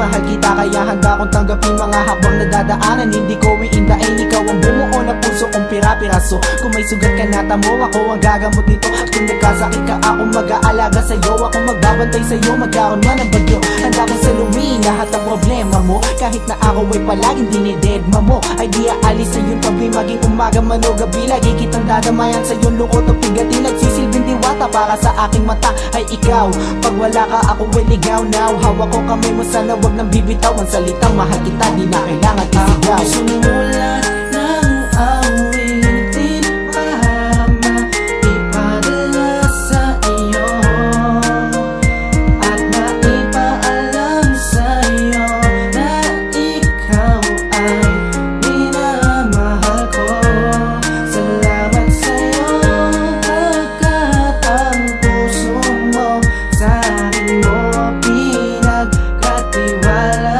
mahal kita, kaya handa kong tanggapin mga hakbang na dadaanan. Hindi ko iindain, ikaw ang bumuo na puso kong pira-piraso. Kung may sugat ka na tamo, ako ang gagamot nito. At kung nagkasakit ka, ako mag-aalaga sa'yo. Ako magbabantay sa'yo, magkaroon man ng bagyo. Handa kong saluhin lahat ng problema mo. Kahit na ako ay palaging dinidedma mo, ay di aalis sa iyong tabi. Maging umaga man o gabi, lagi kitang dadamayan sa iyong lungkot o pigatin. Nagsisilbing diwata para sa aking mata ay ikaw. Pag wala ka, ako ay ligaw now. Hawak ko kamay mo, sana wag nang bibitaw. Ang salitang mahal kita, di na kailangan isigaw. Ako'y sumulat ng awitin para maipadala sa iyo at maipaalam sa iyo na ikaw ay minamahal ko. Salamat sa iyo pagkat ang puso mo sa akin mo pinagkatiwala.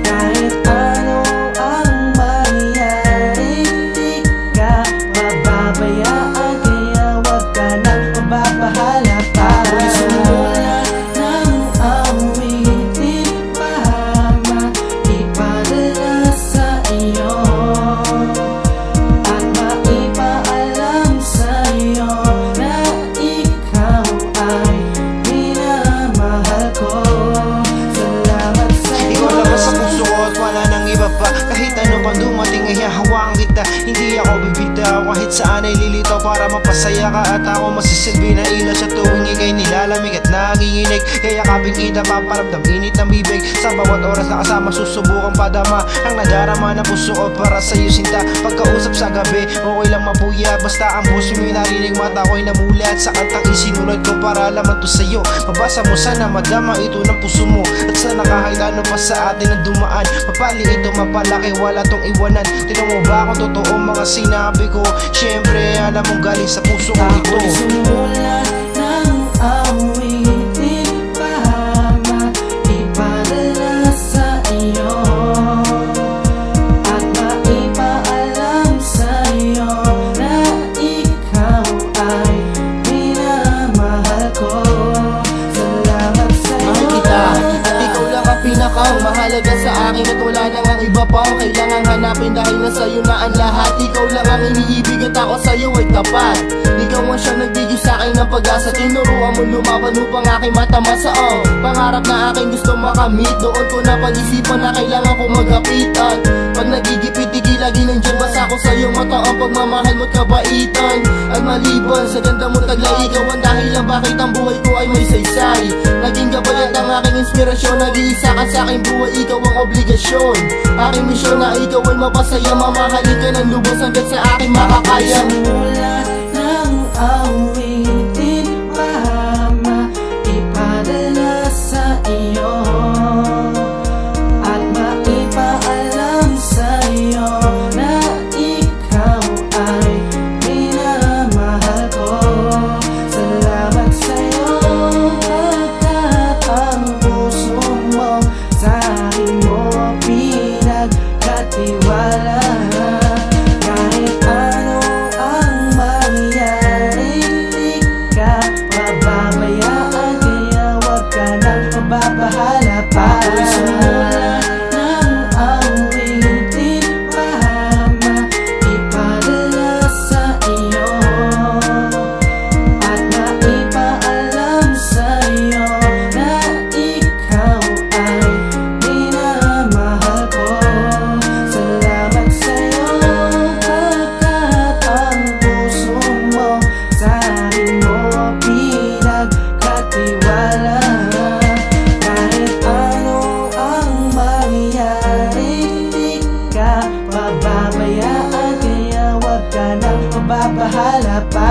Kahit ano ang mangyari, di ka mababayaan, kaya wag ka nang mababahala pa. Ako'y sumulat ng awitin para maipadala sa iyo at maipaalam sa iyo na ikaw ay minamahal ko. Salamat sa iyo. Ikaw lang sa puso ko at wala nang iba pa. Kahit ano pang dumating ay hahawakan kita. Hindi ako bibitaw kahit saan ay lilitaw para mapasaya ka. At ako masisilbi na ilaw sa tuwing ika'y nilalamig at nanginginig. Yayakapin kita, paparamdam init ng bibig. Sa bawat oras na kasama susubukan padama ang nadarama ng puso ko para sa'yo sinta. Pagkausap sa gabi, okay lang mapuya. Basta ang puso mo'y narinig, mata ko'y namulat sa kantang isinulat ko para laman to sa'yo. Mabasa mo, sana madama ito ng puso mo. At sana kahit ano pa sa atin ang dumaan, mapali ito, mapalaki, wala tong iwanan. Tinan mo ba kung totoo mga sinabi ko? Siyempre alam mong galing sa puso ko ito. Ako'y sumulat ng awitin para maipadala sa iyo at maipaalam sa iyo na ikaw ay minamahal ko. Salamat sa iyo. Mahal kita at ikaw lang ang pinakang mahalaga sa akin at wala nang ang iba pa ang kailangang hanapin dahil na sa'yo na ang lahat. Ikaw lang ang iniibig at ako sa'yo ay tapat. Ikaw ang siyang nagbigay sa'kin ng pag-asa. Tinuruan mo lumaban upang aking matamasa. Pangarap na aking gusto makamit, doon ko na pag-isipan na kailangan ko magkapitan. Pag nagigipit, di lagi nandiyan basta ko sa'yo mata ang pagmamahal mo't kabaitan. At maliban sa ganda mo taglay, ikaw ang dahilan bakit ang buhay ko ay may saysay. Naging gabay at ang aking inspirasyon, nag-iisa ka sa aking buhay, ikaw ang obligasyon. Aking misyon na ikaw ay mapasaya, mamahalin ka ng lubos hanggang sa aking makakaya. Sumulat ng awitin para maipadala sa iyo at maipaalam sa iyo na ikaw ay minamahal ko. Salamat sa iyo pagkat ang puso mo sa akin mo pinagkatiwala. Kahit ano ang mangyari, di ka mababayaan, kaya wag ka nang mababahala pa. Ako'y sumulat ng awitin para maipadala sa iyo at maipaalam sa iyo na ikaw ay minamahal ko. Salamat sa iyo pagkat ang puso mo sa akin mo pinagkatiwala. Kahit ano ang mangyari, di ka mababayaan, kaya wag ka nang mababahala pa.